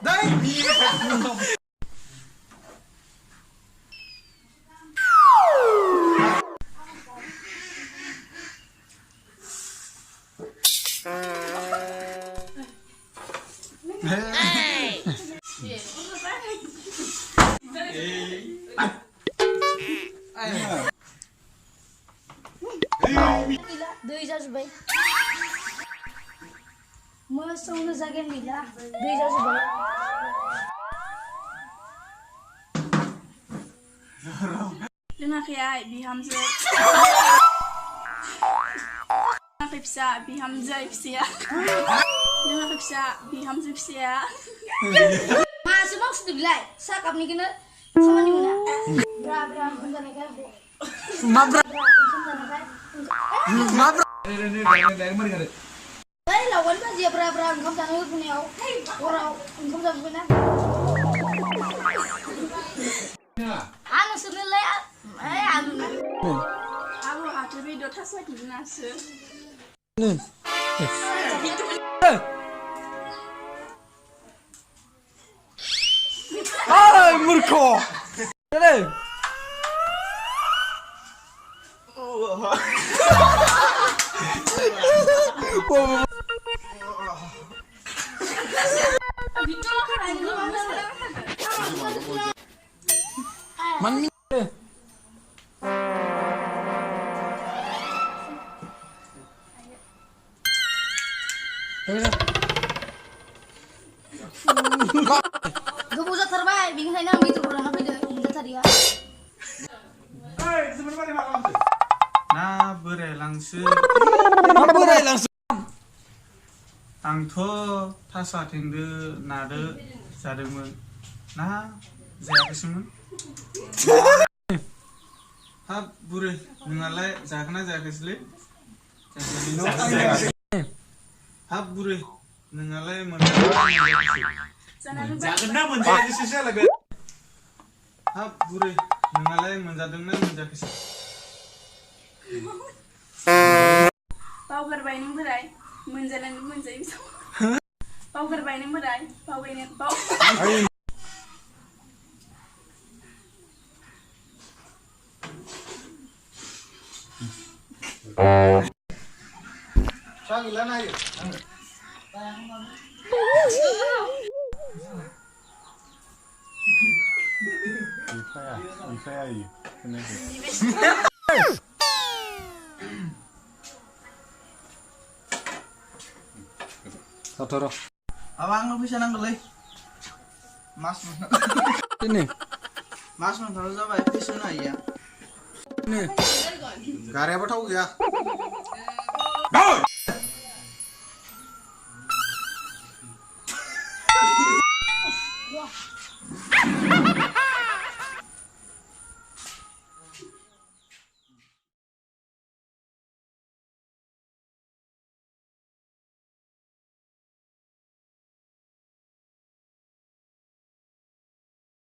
दै जाजोब्बाय मोसौनो जागोन गैला दै जाजोब्बाय लोङाखै बिहामजो लोङाखै फिसा बिहामजो फिसाया लोङाखै फिसा बिहामजो फिसाया मासो मावसुदोंलाय साहा कापनिखौनो खामानि मोना ब्रा ब्रा ओंखाम जानायखाय मा ब्रा ओंखाम जानायखाय मा ब्रा बै लावगान बाजिया ब्रा ब्रा ओंखाम जानो होफैनायाव हराव ओंखाम जाबोबायना आं नोंसोरनोलाय आलु आबो हाथो बेदर थास' आथिं नासो Ay, murko! Dale! Man minne! गोबाव जाथारबाय बेनिखायनो आं बेदरखौ लाना फैदो मोनजाथारिया ना बोरायलांसो मा बोरायलांसो आंथ' थास' आथिंदो नादो जादोंमोन ना जायाखैसोमोन हाब बुरै नोंहालाय जागोन ना जायाखैसोलै हाब बुरै नोंहालाय जानानै हाब बुरै नोंहालाय मोनजादोंना मोनजायाखैसो बावगारबाय नों बोराय मोनजानानै मोनजायो बावगारबाय नों बोराय बावगारबाय गैला नायो Saya ini, kenapa? Satoro. Abang lu bisa nanggulai. Mas Ini. Mas mentara जाबाय bisa ना या. Ini. गारियाबो थाव गैया